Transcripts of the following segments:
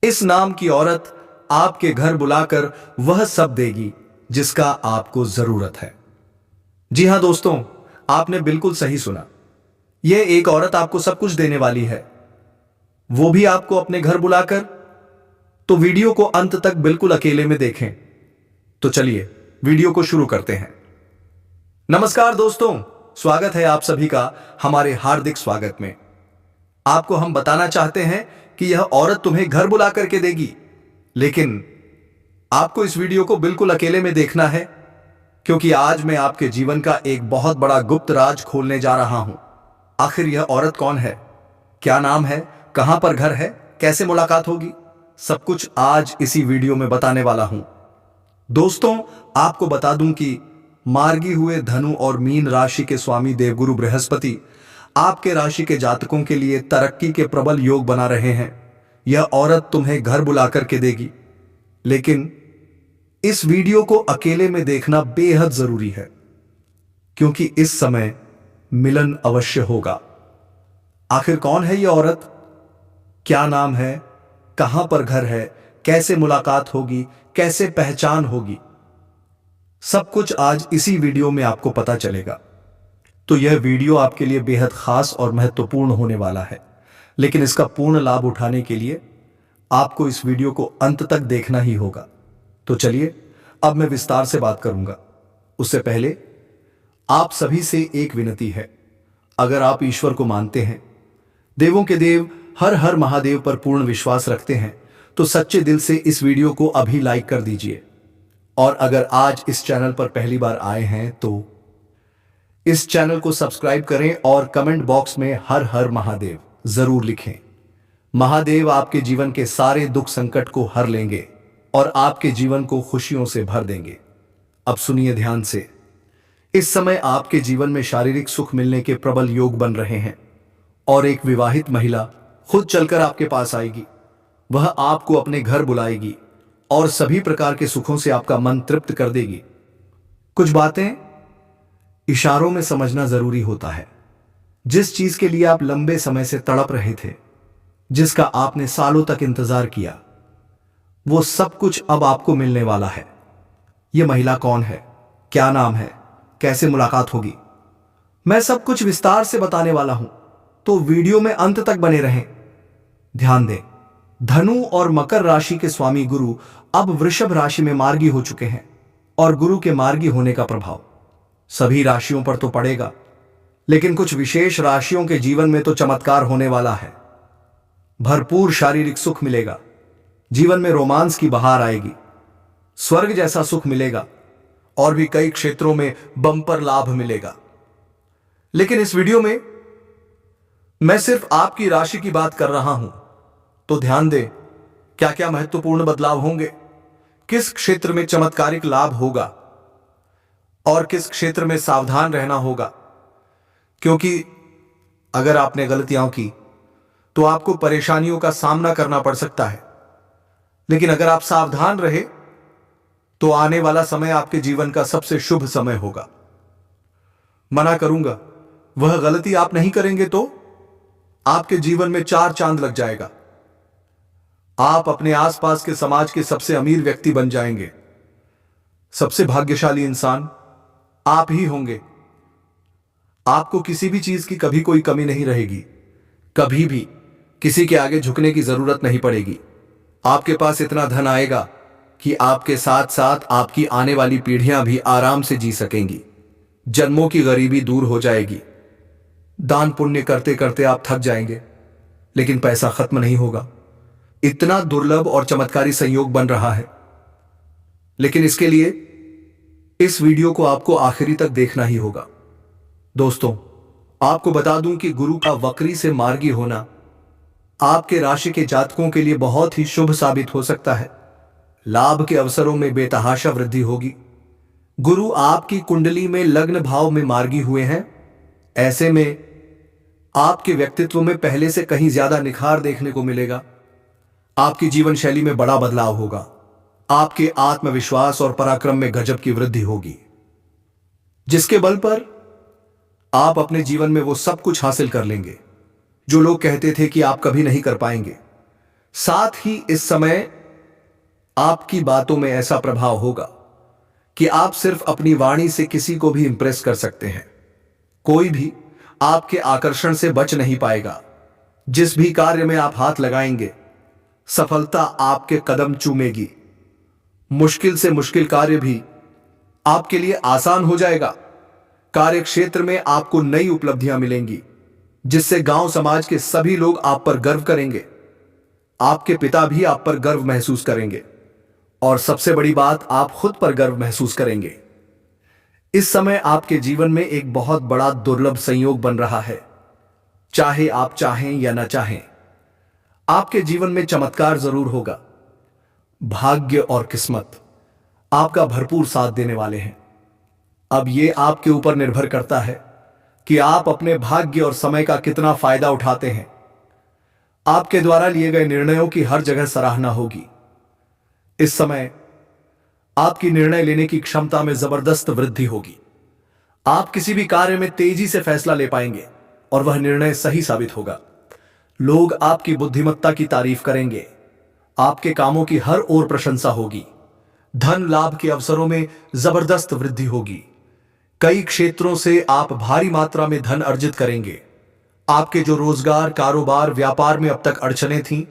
इस नाम की औरत आपके घर बुलाकर वह सब देगी जिसका आपको जरूरत है। जी हां दोस्तों, आपने बिल्कुल सही सुना। यह एक औरत आपको सब कुछ देने वाली है, वो भी आपको अपने घर बुलाकर। तो वीडियो को अंत तक बिल्कुल अकेले में देखें। तो चलिए वीडियो को शुरू करते हैं। नमस्कार दोस्तों, स्वागत है आप सभी का हमारे हार्दिक स्वागत में। आपको हम बताना चाहते हैं कि यह औरत तुम्हें घर बुला करके देगी, लेकिन आपको इस वीडियो को बिल्कुल अकेले में देखना है, क्योंकि आज मैं आपके जीवन का एक बहुत बड़ा गुप्त राज खोलने जा रहा हूं। आखिर यह औरत कौन है, क्या नाम है, कहां पर घर है, कैसे मुलाकात होगी, सब कुछ आज इसी वीडियो में बताने वाला हूं। दोस्तों, आपको बता दूं कि मार्गी हुए धनु और मीन राशि के स्वामी देवगुरु बृहस्पति आपके राशि के जातकों के लिए तरक्की के प्रबल योग बना रहे हैं। यह औरत तुम्हें घर बुला करके देगी, लेकिन इस वीडियो को अकेले में देखना बेहद जरूरी है, क्योंकि इस समय मिलन अवश्य होगा। आखिर कौन है यह औरत, क्या नाम है, कहां पर घर है, कैसे मुलाकात होगी, कैसे पहचान होगी, सब कुछ आज इसी वीडियो में आपको पता चलेगा। तो यह वीडियो आपके लिए बेहद खास और महत्वपूर्ण होने वाला है, लेकिन इसका पूर्ण लाभ उठाने के लिए आपको इस वीडियो को अंत तक देखना ही होगा। तो चलिए अब मैं विस्तार से बात करूंगा। उससे पहले आप सभी से एक विनती है, अगर आप ईश्वर को मानते हैं, देवों के देव हर हर महादेव पर पूर्ण विश्वास रखते हैं, तो सच्चे दिल से इस वीडियो को अभी लाइक कर दीजिए। और अगर आज इस चैनल पर पहली बार आए हैं तो इस चैनल को सब्सक्राइब करें और कमेंट बॉक्स में हर हर महादेव जरूर लिखें। महादेव आपके जीवन के सारे दुख संकट को हर लेंगे और आपके जीवन को खुशियों से भर देंगे। अब सुनिए ध्यान से। इस समय आपके जीवन में शारीरिक सुख मिलने के प्रबल योग बन रहे हैं और एक विवाहित महिला खुद चलकर आपके पास आएगी। वह आपको अपने घर बुलाएगी और सभी प्रकार के सुखों से आपका मन तृप्त कर देगी। कुछ बातें इशारों में समझना जरूरी होता है। जिस चीज के लिए आप लंबे समय से तड़प रहे थे, जिसका आपने सालों तक इंतजार किया, वो सब कुछ अब आपको मिलने वाला है। यह महिला कौन है, क्या नाम है, कैसे मुलाकात होगी, मैं सब कुछ विस्तार से बताने वाला हूं, तो वीडियो में अंत तक बने रहें। ध्यान दें, धनु और मकर राशि के स्वामी गुरु अब वृषभ राशि में मार्गी हो चुके हैं, और गुरु के मार्गी होने का प्रभाव सभी राशियों पर तो पड़ेगा, लेकिन कुछ विशेष राशियों के जीवन में तो चमत्कार होने वाला है। भरपूर शारीरिक सुख मिलेगा, जीवन में रोमांस की बहार आएगी, स्वर्ग जैसा सुख मिलेगा और भी कई क्षेत्रों में बम्पर लाभ मिलेगा। लेकिन इस वीडियो में मैं सिर्फ आपकी राशि की बात कर रहा हूं, तो ध्यान दें क्या क्या महत्वपूर्ण बदलाव होंगे, किस क्षेत्र में चमत्कारिक लाभ होगा और किस क्षेत्र में सावधान रहना होगा। क्योंकि अगर आपने गलतियां की तो आपको परेशानियों का सामना करना पड़ सकता है, लेकिन अगर आप सावधान रहे तो आने वाला समय आपके जीवन का सबसे शुभ समय होगा। मना करूंगा, वह गलती आप नहीं करेंगे तो आपके जीवन में 4 चांद लग जाएगा। आप अपने आसपास के समाज के सबसे अमीर व्यक्ति बन जाएंगे। सबसे भाग्यशाली इंसान आप ही होंगे। आपको किसी भी चीज की कभी कोई कमी नहीं रहेगी, कभी भी किसी के आगे झुकने की जरूरत नहीं पड़ेगी। आपके पास इतना धन आएगा कि आपके साथ साथ आपकी आने वाली पीढ़ियां भी आराम से जी सकेंगी। जन्मों की गरीबी दूर हो जाएगी। दान पुण्य करते करते आप थक जाएंगे, लेकिन पैसा खत्म नहीं होगा। इतना दुर्लभ और चमत्कारी संयोग बन रहा है, लेकिन इसके लिए इस वीडियो को आपको आखिरी तक देखना ही होगा। दोस्तों, आपको बता दूं कि गुरु का वक्री से मार्गी होना आपके राशि के जातकों के लिए बहुत ही शुभ साबित हो सकता है। लाभ के अवसरों में बेतहाशा वृद्धि होगी। गुरु आपकी कुंडली में लग्न भाव में मार्गी हुए हैं। ऐसे में आपके व्यक्तित्व में पहले से कहीं ज्यादा निखार देखने को मिलेगा। आपकी जीवन शैली में बड़ा बदलाव होगा। आपके आत्मविश्वास और पराक्रम में गजब की वृद्धि होगी, जिसके बल पर आप अपने जीवन में वो सब कुछ हासिल कर लेंगे जो लोग कहते थे कि आप कभी नहीं कर पाएंगे। साथ ही इस समय आपकी बातों में ऐसा प्रभाव होगा कि आप सिर्फ अपनी वाणी से किसी को भी इंप्रेस कर सकते हैं। कोई भी आपके आकर्षण से बच नहीं पाएगा। जिस भी कार्य में आप हाथ लगाएंगे, सफलता आपके कदम चूमेगी। मुश्किल से मुश्किल कार्य भी आपके लिए आसान हो जाएगा। कार्य क्षेत्र में आपको नई उपलब्धियां मिलेंगी, जिससे गांव समाज के सभी लोग आप पर गर्व करेंगे। आपके पिता भी आप पर गर्व महसूस करेंगे और सबसे बड़ी बात, आप खुद पर गर्व महसूस करेंगे। इस समय आपके जीवन में एक बहुत बड़ा दुर्लभ संयोग बन रहा है। चाहे आप चाहें या न चाहें, आपके जीवन में चमत्कार जरूर होगा। भाग्य और किस्मत आपका भरपूर साथ देने वाले हैं। अब यह आपके ऊपर निर्भर करता है कि आप अपने भाग्य और समय का कितना फायदा उठाते हैं। आपके द्वारा लिए गए निर्णयों की हर जगह सराहना होगी। इस समय आपकी निर्णय लेने की क्षमता में जबरदस्त वृद्धि होगी। आप किसी भी कार्य में तेजी से फैसला ले पाएंगे और वह निर्णय सही साबित होगा। लोग आपकी बुद्धिमत्ता की तारीफ करेंगे। आपके कामों की हर ओर प्रशंसा होगी। धन लाभ के अवसरों में जबरदस्त वृद्धि होगी। कई क्षेत्रों से आप भारी मात्रा में धन अर्जित करेंगे। आपके जो रोजगार, कारोबार, व्यापार में अब तक अड़चनें थीं,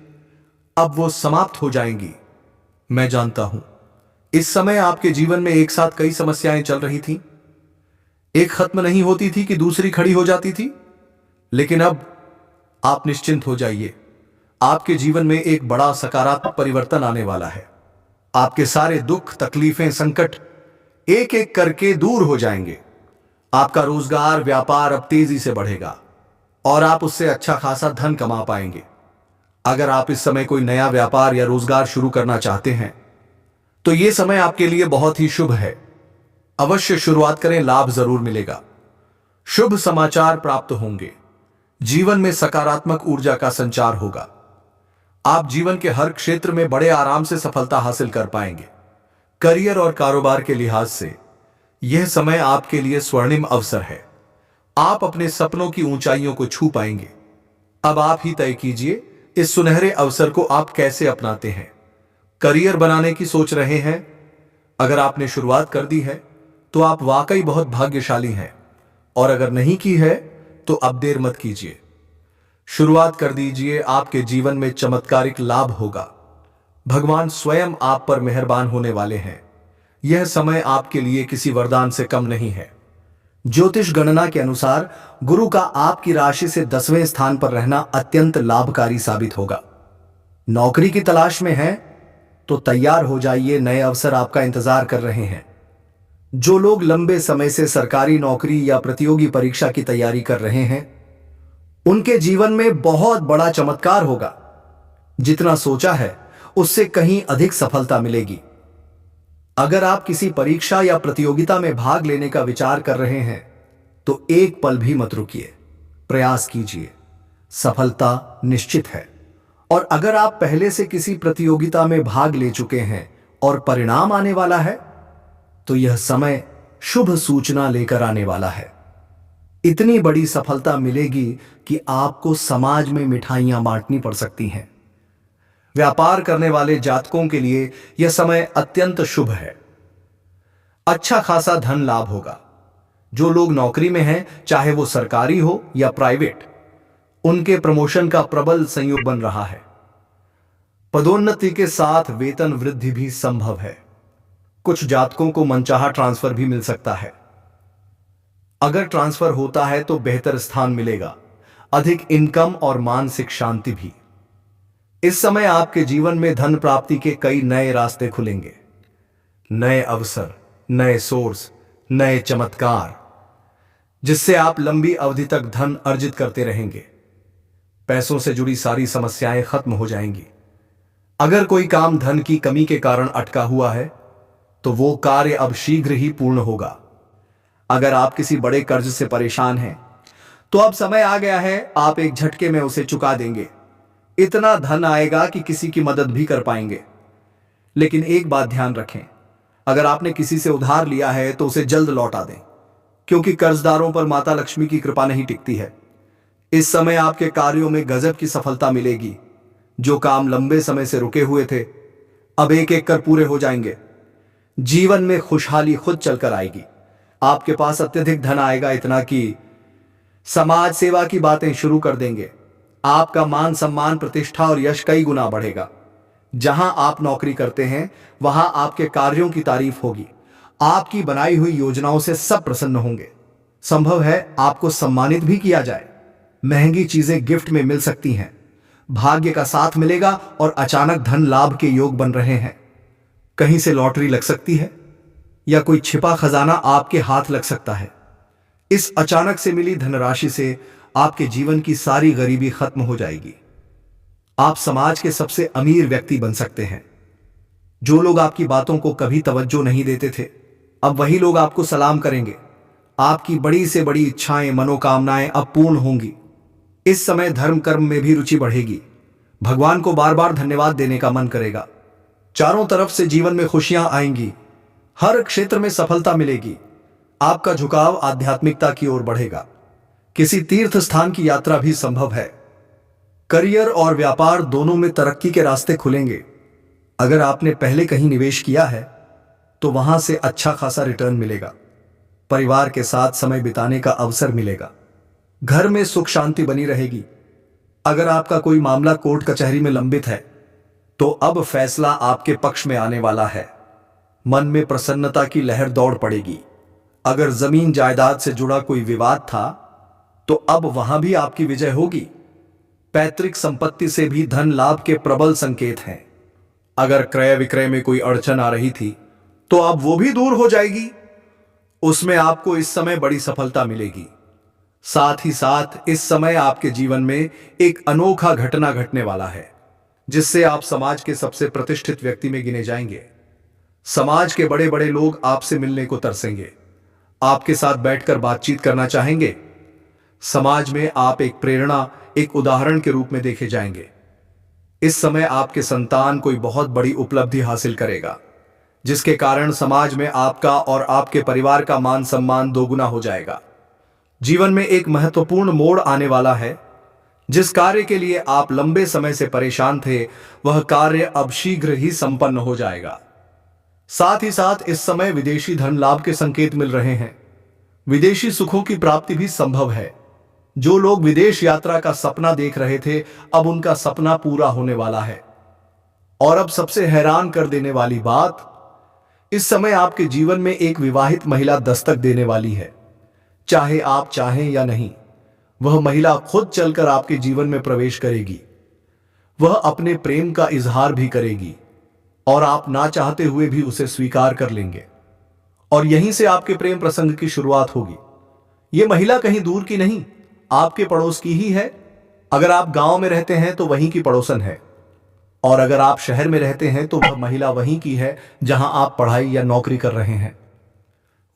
अब वो समाप्त हो जाएंगी। मैं जानता हूं, इस समय आपके जीवन में एक साथ कई समस्याएं चल रही थीं। एक खत्म नहीं होती थी कि दूसरी खड़ी हो जाती थी। लेकिन अब आप निश्चिंत हो जाइए। आपके जीवन में एक बड़ा सकारात्मक परिवर्तन आने वाला है। आपके सारे दुख, तकलीफें, संकट एक एक करके दूर हो जाएंगे। आपका रोजगार, व्यापार अब तेजी से बढ़ेगा और आप उससे अच्छा खासा धन कमा पाएंगे। अगर आप इस समय कोई नया व्यापार या रोजगार शुरू करना चाहते हैं, तो यह समय आपके लिए बहुत ही शुभ है। अवश्य शुरुआत करें, लाभ जरूर मिलेगा। शुभ समाचार प्राप्त होंगे। जीवन में सकारात्मक ऊर्जा का संचार होगा। आप जीवन के हर क्षेत्र में बड़े आराम से सफलता हासिल कर पाएंगे। करियर और कारोबार के लिहाज से यह समय आपके लिए स्वर्णिम अवसर है। आप अपने सपनों की ऊंचाइयों को छू पाएंगे। अब आप ही तय कीजिए, इस सुनहरे अवसर को आप कैसे अपनाते हैं। करियर बनाने की सोच रहे हैं? अगर आपने शुरुआत कर दी है तो आप वाकई बहुत भाग्यशाली हैं, और अगर नहीं की है तो अब देर मत कीजिए, शुरुआत कर दीजिए। आपके जीवन में चमत्कारिक लाभ होगा। भगवान स्वयं आप पर मेहरबान होने वाले हैं। यह समय आपके लिए किसी वरदान से कम नहीं है। ज्योतिष गणना के अनुसार गुरु का आपकी राशि से 10वें स्थान पर रहना अत्यंत लाभकारी साबित होगा। नौकरी की तलाश में हैं तो तैयार हो जाइए, नए अवसर आपका इंतजार कर रहे हैं। जो लोग लंबे समय से सरकारी नौकरी या प्रतियोगी परीक्षा की तैयारी कर रहे हैं, उनके जीवन में बहुत बड़ा चमत्कार होगा। जितना सोचा है उससे कहीं अधिक सफलता मिलेगी। अगर आप किसी परीक्षा या प्रतियोगिता में भाग लेने का विचार कर रहे हैं तो एक पल भी मत रुकिए, प्रयास कीजिए, सफलता निश्चित है। और अगर आप पहले से किसी प्रतियोगिता में भाग ले चुके हैं और परिणाम आने वाला है, तो यह समय शुभ सूचना लेकर आने वाला है। इतनी बड़ी सफलता मिलेगी कि आपको समाज में मिठाइयां बांटनी पड़ सकती हैं। व्यापार करने वाले जातकों के लिए यह समय अत्यंत शुभ है। अच्छा खासा धन लाभ होगा। जो लोग नौकरी में हैं, चाहे वो सरकारी हो या प्राइवेट, उनके प्रमोशन का प्रबल संयोग बन रहा है। पदोन्नति के साथ वेतन वृद्धि भी संभव है। कुछ जातकों को मनचाहा ट्रांसफर भी मिल सकता है। अगर ट्रांसफर होता है तो बेहतर स्थान मिलेगा, अधिक इनकम और मानसिक शांति भी। इस समय आपके जीवन में धन प्राप्ति के कई नए रास्ते खुलेंगे। नए अवसर, नए सोर्स, नए चमत्कार, जिससे आप लंबी अवधि तक धन अर्जित करते रहेंगे। पैसों से जुड़ी सारी समस्याएं खत्म हो जाएंगी। अगर कोई काम धन की कमी के कारण अटका हुआ है तो वो कार्य अब शीघ्र ही पूर्ण होगा। अगर आप किसी बड़े कर्ज से परेशान हैं तो अब समय आ गया है, आप एक झटके में उसे चुका देंगे। इतना धन आएगा कि किसी की मदद भी कर पाएंगे। लेकिन एक बात ध्यान रखें, अगर आपने किसी से उधार लिया है तो उसे जल्द लौटा दें, क्योंकि कर्जदारों पर माता लक्ष्मी की कृपा नहीं टिकती है। इस समय आपके कार्यों में गजब की सफलता मिलेगी। जो काम लंबे समय से रुके हुए थे अब एक एक कर पूरे हो जाएंगे। जीवन में खुशहाली खुद चलकर आएगी। आपके पास अत्यधिक धन आएगा, इतना कि समाज सेवा की बातें शुरू कर देंगे। आपका मान सम्मान, प्रतिष्ठा और यश कई गुना बढ़ेगा। जहां आप नौकरी करते हैं वहां आपके कार्यों की तारीफ होगी। आपकी बनाई हुई योजनाओं से सब प्रसन्न होंगे। संभव है आपको सम्मानित भी किया जाए। महंगी चीजें गिफ्ट में मिल सकती हैं। भाग्य का साथ मिलेगा और अचानक धन लाभ के योग बन रहे हैं। कहीं से लॉटरी लग सकती है या कोई छिपा खजाना आपके हाथ लग सकता है। इस अचानक से मिली धनराशि से आपके जीवन की सारी गरीबी खत्म हो जाएगी। आप समाज के सबसे अमीर व्यक्ति बन सकते हैं। जो लोग आपकी बातों को कभी तवज्जो नहीं देते थे, अब वही लोग आपको सलाम करेंगे। आपकी बड़ी से बड़ी इच्छाएं, मनोकामनाएं अब पूर्ण होंगी। इस समय धर्म कर्म में भी रुचि बढ़ेगी। भगवान को बार बार धन्यवाद देने का मन करेगा। चारों तरफ से जीवन में खुशियां आएंगी। हर क्षेत्र में सफलता मिलेगी। आपका झुकाव आध्यात्मिकता की ओर बढ़ेगा। किसी तीर्थ स्थान की यात्रा भी संभव है। करियर और व्यापार दोनों में तरक्की के रास्ते खुलेंगे। अगर आपने पहले कहीं निवेश किया है तो वहां से अच्छा खासा रिटर्न मिलेगा। परिवार के साथ समय बिताने का अवसर मिलेगा। घर में सुख शांति बनी रहेगी। अगर आपका कोई मामला कोर्ट कचहरी में लंबित है तो अब फैसला आपके पक्ष में आने वाला है। मन में प्रसन्नता की लहर दौड़ पड़ेगी। अगर जमीन जायदाद से जुड़ा कोई विवाद था तो अब वहां भी आपकी विजय होगी। पैतृक संपत्ति से भी धन लाभ के प्रबल संकेत हैं। अगर क्रय विक्रय में कोई अड़चन आ रही थी तो अब वो भी दूर हो जाएगी। उसमें आपको इस समय बड़ी सफलता मिलेगी। साथ ही साथ इस समय आपके जीवन में एक अनोखा घटना घटने वाला है जिससे आप समाज के सबसे प्रतिष्ठित व्यक्ति में गिने जाएंगे। समाज के बड़े बड़े लोग आपसे मिलने को तरसेंगे। आपके साथ बैठकर बातचीत करना चाहेंगे। समाज में आप एक प्रेरणा, एक उदाहरण के रूप में देखे जाएंगे। इस समय आपके संतान कोई बहुत बड़ी उपलब्धि हासिल करेगा जिसके कारण समाज में आपका और आपके परिवार का मान सम्मान दोगुना हो जाएगा। जीवन में एक महत्वपूर्ण मोड़ आने वाला है। जिस कार्य के लिए आप लंबे समय से परेशान थे वह कार्य अब शीघ्र ही संपन्न हो जाएगा। साथ ही साथ इस समय विदेशी धन लाभ के संकेत मिल रहे हैं। विदेशी सुखों की प्राप्ति भी संभव है। जो लोग विदेश यात्रा का सपना देख रहे थे अब उनका सपना पूरा होने वाला है। और अब सबसे हैरान कर देने वाली बात, इस समय आपके जीवन में एक विवाहित महिला दस्तक देने वाली है। चाहे आप चाहें या नहीं, वह महिला खुद चलकर आपके जीवन में प्रवेश करेगी। वह अपने प्रेम का इजहार भी करेगी और आप ना चाहते हुए भी उसे स्वीकार कर लेंगे और यहीं से आपके प्रेम प्रसंग की शुरुआत होगी। यह महिला कहीं दूर की नहीं, आपके पड़ोस की ही है। अगर आप गांव में रहते हैं तो वहीं की पड़ोसन है और अगर आप शहर में रहते हैं तो वह महिला वहीं की है जहां आप पढ़ाई या नौकरी कर रहे हैं।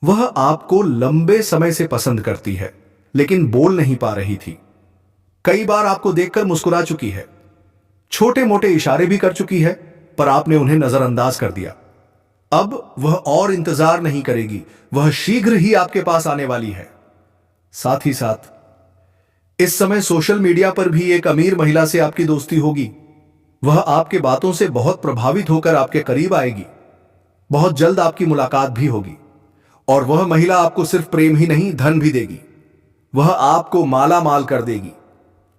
वह आपको लंबे समय से पसंद करती है लेकिन बोल नहीं पा रही थी। कई बार आपको देखकर मुस्कुरा चुकी है, छोटे मोटे इशारे भी कर चुकी है, पर आपने उन्हें नजरअंदाज कर दिया। अब वह और इंतजार नहीं करेगी, वह शीघ्र ही आपके पास आने वाली है। साथ ही साथ इस समय सोशल मीडिया पर भी एक अमीर महिला से आपकी दोस्ती होगी। वह आपके बातों से बहुत प्रभावित होकर आपके करीब आएगी। बहुत जल्द आपकी मुलाकात भी होगी और वह महिला आपको सिर्फ प्रेम ही नहीं, धन भी देगी। वह आपको माला माल कर देगी।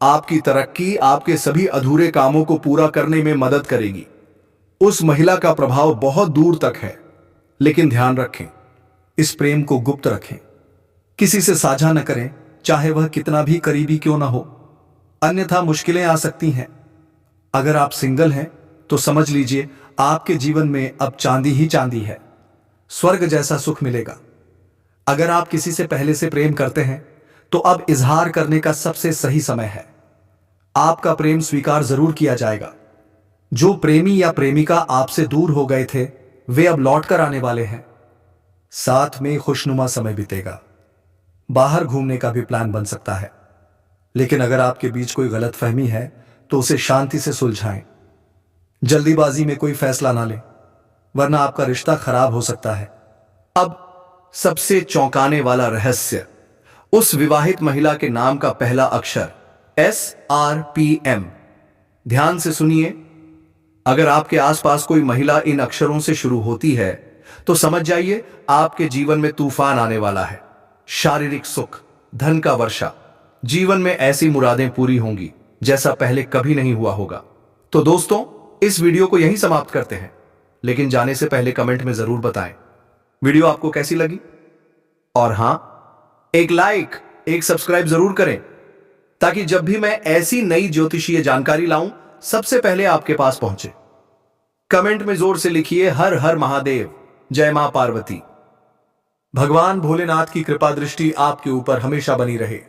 आपकी तरक्की, आपके सभी अधूरे कामों को पूरा करने में मदद करेगी। उस महिला का प्रभाव बहुत दूर तक है, लेकिन ध्यान रखें, इस प्रेम को गुप्त रखें। किसी से साझा न करें, चाहे वह कितना भी करीबी क्यों ना हो, अन्यथा मुश्किलें आ सकती हैं। अगर आप सिंगल हैं तो समझ लीजिए आपके जीवन में अब चांदी ही चांदी है। स्वर्ग जैसा सुख मिलेगा। अगर आप किसी से पहले से प्रेम करते हैं तो अब इजहार करने का सबसे सही समय है। आपका प्रेम स्वीकार जरूर किया जाएगा। जो प्रेमी या प्रेमिका आपसे दूर हो गए थे वे अब लौट कर आने वाले हैं। साथ में खुशनुमा समय बीतेगा। बाहर घूमने का भी प्लान बन सकता है, लेकिन अगर आपके बीच कोई गलतफहमी है तो उसे शांति से सुलझाएं। जल्दीबाजी में कोई फैसला ना लें, वरना आपका रिश्ता खराब हो सकता है। अब सबसे चौंकाने वाला रहस्य, उस विवाहित महिला के नाम का पहला अक्षर SRPM ध्यान से सुनिए। अगर आपके आसपास कोई महिला इन अक्षरों से शुरू होती है तो समझ जाइए आपके जीवन में तूफान आने वाला है। शारीरिक सुख, धन का वर्षा, जीवन में ऐसी मुरादें पूरी होंगी जैसा पहले कभी नहीं हुआ होगा। तो दोस्तों, इस वीडियो को यहीं समाप्त करते हैं, लेकिन जाने से पहले कमेंट में जरूर बताएं वीडियो आपको कैसी लगी। और हां, एक लाइक, एक सब्सक्राइब जरूर करें ताकि जब भी मैं ऐसी नई ज्योतिषीय जानकारी लाऊं सबसे पहले आपके पास पहुंचे। कमेंट में जोर से लिखिए हर हर महादेव, जय मां पार्वती। भगवान भोलेनाथ की कृपा दृष्टि आपके ऊपर हमेशा बनी रहे।